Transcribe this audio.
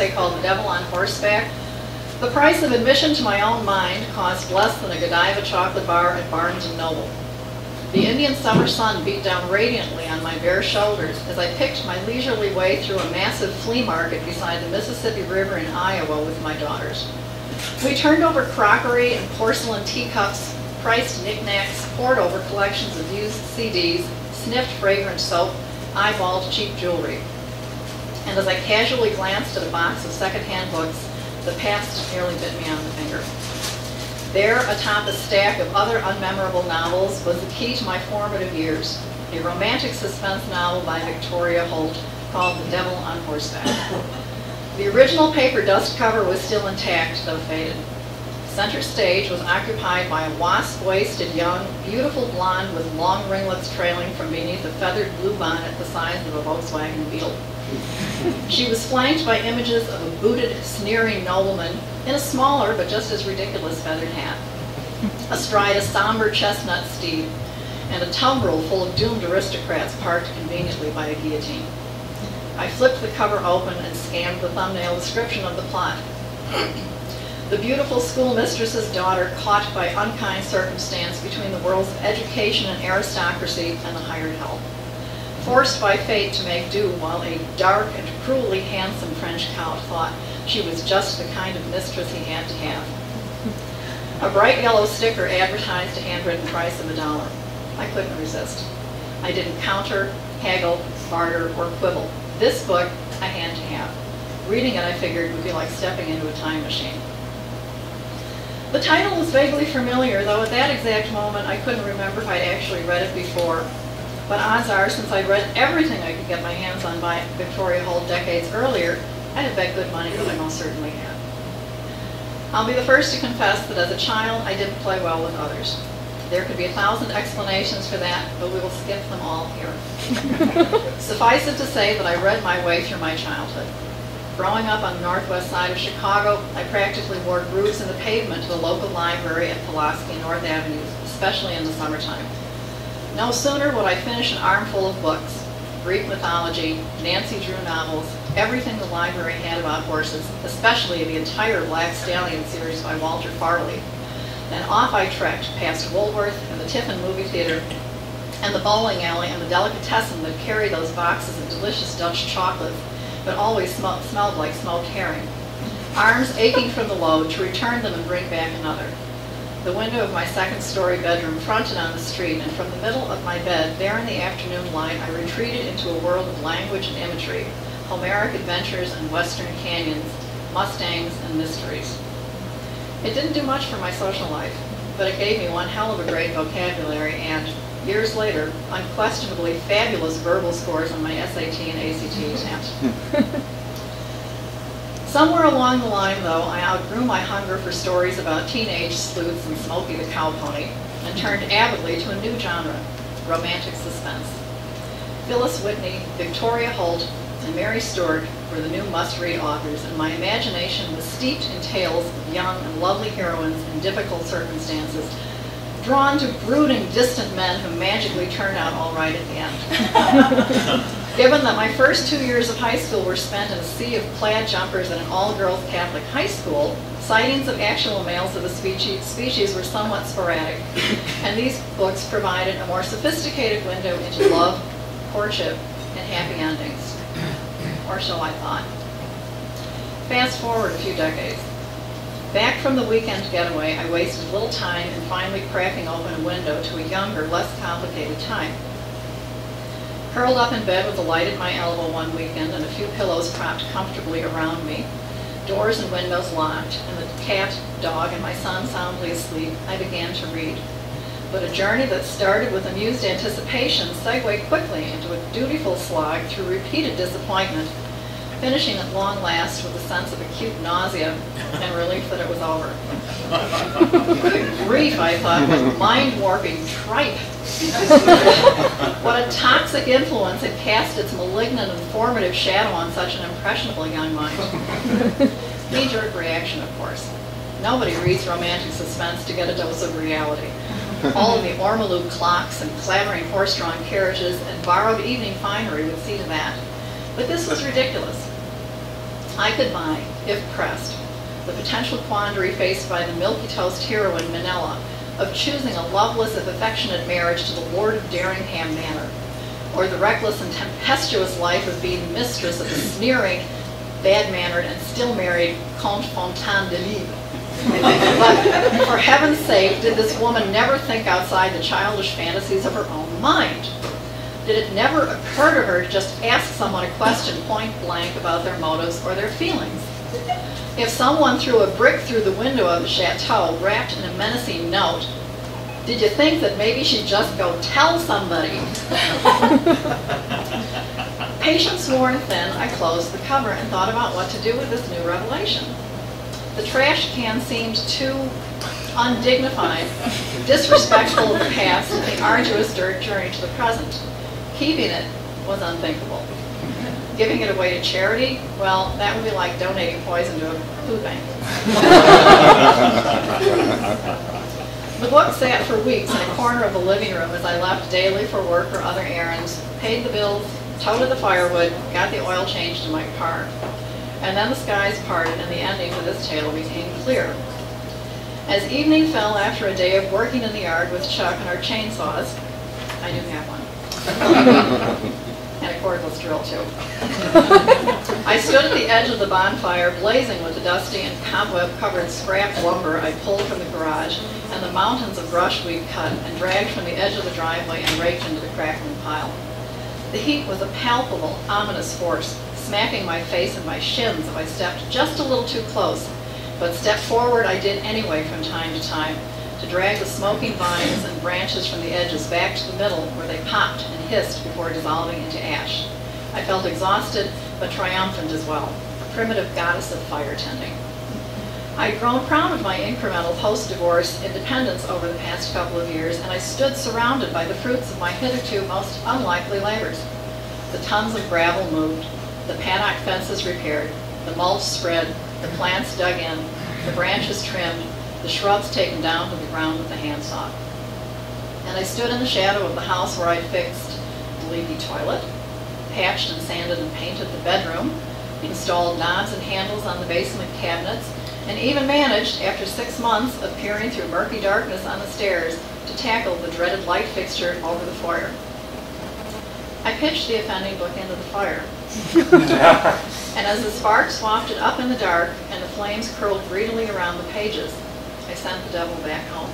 essay called The Devil on Horseback, the price of admission to my own mind cost less than a Godiva chocolate bar at Barnes & Noble. The Indian summer sun beat down radiantly on my bare shoulders as I picked my leisurely way through a massive flea market beside the Mississippi River in Iowa with my daughters. We turned over crockery and porcelain teacups, priced knickknacks, pored over collections of used CDs, sniffed fragrant soap, eyeballed cheap jewelry. And as I casually glanced at a box of secondhand books, the past nearly bit me on the finger. There, atop a stack of other unmemorable novels, was the key to my formative years, a romantic suspense novel by Victoria Holt called The Devil on Horseback. The original paper dust cover was still intact, though faded. Center stage was occupied by a wasp-waisted young, beautiful blonde with long ringlets trailing from beneath a feathered blue bonnet the size of a Volkswagen Beetle. She was flanked by images of a booted, sneering nobleman in a smaller but just as ridiculous feathered hat, astride a somber chestnut steed, and a tumbril full of doomed aristocrats parked conveniently by a guillotine. I flipped the cover open and scanned the thumbnail description of the plot. The beautiful schoolmistress's daughter caught by unkind circumstance between the worlds of education and aristocracy and the hired help. Forced by fate to make do while a dark and cruelly handsome French count thought she was just the kind of mistress he had to have. A bright yellow sticker advertised a handwritten price of $1. I couldn't resist. I didn't counter, haggle, barter, or quibble. This book I had to have. Reading it, I figured, would be like stepping into a time machine. The title was vaguely familiar, though at that exact moment I couldn't remember if I'd actually read it before. But odds are, since I'd read everything I could get my hands on by Victoria Holt decades earlier, I'd have bet good money that I most certainly had. I'll be the first to confess that as a child, I didn't play well with others. There could be 1,000 explanations for that, but we will skip them all here. Suffice it to say that I read my way through my childhood. Growing up on the northwest side of Chicago, I practically wore grooves in the pavement to the local library at Pulaski North Avenue, especially in the summertime. No sooner would I finish an armful of books, Greek mythology, Nancy Drew novels, everything the library had about horses, especially the entire Black Stallion series by Walter Farley. Then off I trekked past Woolworth and the Tiffin movie theater and the bowling alley and the delicatessen that carried those boxes of delicious Dutch chocolates, but always smelled like smoked herring. Arms aching from the load to return them and bring back another. The window of my second-story bedroom fronted on the street, and from the middle of my bed, there in the afternoon light, I retreated into a world of language and imagery, Homeric adventures and western canyons, mustangs and mysteries. It didn't do much for my social life, but it gave me one hell of a great vocabulary and, years later, unquestionably fabulous verbal scores on my SAT and ACT attempts. Somewhere along the line, though, I outgrew my hunger for stories about teenage sleuths and Smokey the Cowpony, and turned avidly to a new genre, romantic suspense. Phyllis Whitney, Victoria Holt, and Mary Stewart were the new must-read authors, and my imagination was steeped in tales of young and lovely heroines in difficult circumstances, drawn to brooding, distant men who magically turned out all right at the end. Given that my first 2 years of high school were spent in a sea of plaid jumpers at an all-girls Catholic high school, sightings of actual males of the species were somewhat sporadic, and these books provided a more sophisticated window into love, courtship, and happy endings. Or so I thought. Fast forward a few decades. Back from the weekend getaway, I wasted little time in finally cracking open a window to a younger, less complicated time. Curled up in bed with the light at my elbow one weekend and a few pillows propped comfortably around me, doors and windows locked, and the cat, dog, and my son soundly asleep, I began to read. But a journey that started with amused anticipation segued quickly into a dutiful slog through repeated disappointment, finishing at long last with a sense of acute nausea and relief that it was over. Good grief, I thought, what mind-warping tripe. What a toxic influence had cast its malignant and formative shadow on such an impressionable young mind. Knee-jerk reaction, of course. Nobody reads romantic suspense to get a dose of reality. All of the ormolu clocks and clamoring horse-drawn carriages and borrowed evening finery would see to that. But this was ridiculous. I could buy, if pressed, the potential quandary faced by the milquetoast heroine Manila of choosing a loveless if affectionate marriage to the Lord of Derringham Manor, or the reckless and tempestuous life of being mistress of the sneering, bad-mannered, and still married Comte Fontaine de Livre. But for heaven's sake, did this woman never think outside the childish fantasies of her own mind? Did it never occur to her to just ask someone a question point blank about their motives or their feelings? If someone threw a brick through the window of the chateau wrapped in a menacing note, did you think that maybe she'd just go tell somebody? Patience worn thin, I closed the cover and thought about what to do with this new revelation. The trash can seemed too undignified, disrespectful of the past and the arduous journey to the present. Keeping it was unthinkable. Giving it away to charity, well, that would be like donating poison to a food bank. The book sat for weeks in a corner of the living room as I left daily for work or other errands, paid the bills, toted the firewood, got the oil changed in my car. And then the skies parted and the ending to this tale became clear. As evening fell after a day of working in the yard with Chuck and our chainsaws, I do have one, and a cordless drill too. I stood at the edge of the bonfire, blazing with the dusty and cobweb-covered scrap lumber I pulled from the garage and the mountains of brush we'd cut and dragged from the edge of the driveway and raked into the crackling pile. The heat was a palpable, ominous force, smacking my face and my shins if I stepped just a little too close, but step forward I did anyway from time to time, to drag the smoking vines and branches from the edges back to the middle where they popped and hissed before dissolving into ash. I felt exhausted, but triumphant as well, a primitive goddess of fire tending. I'd grown proud of my incremental post-divorce independence over the past couple of years, and I stood surrounded by the fruits of my hitherto most unlikely labors. The tons of gravel moved, the paddock fences repaired, the mulch spread, the plants dug in, the branches trimmed, the shrubs taken down to the ground with the handsaw. And I stood in the shadow of the house where I'd fixed the leaky toilet, patched and sanded and painted the bedroom, installed knobs and handles on the basement cabinets, and even managed, after 6 months of peering through murky darkness on the stairs, to tackle the dreaded light fixture over the foyer. I pitched the offending book into the fire. And as the sparks wafted up in the dark and the flames curled greedily around the pages, I sent the devil back home.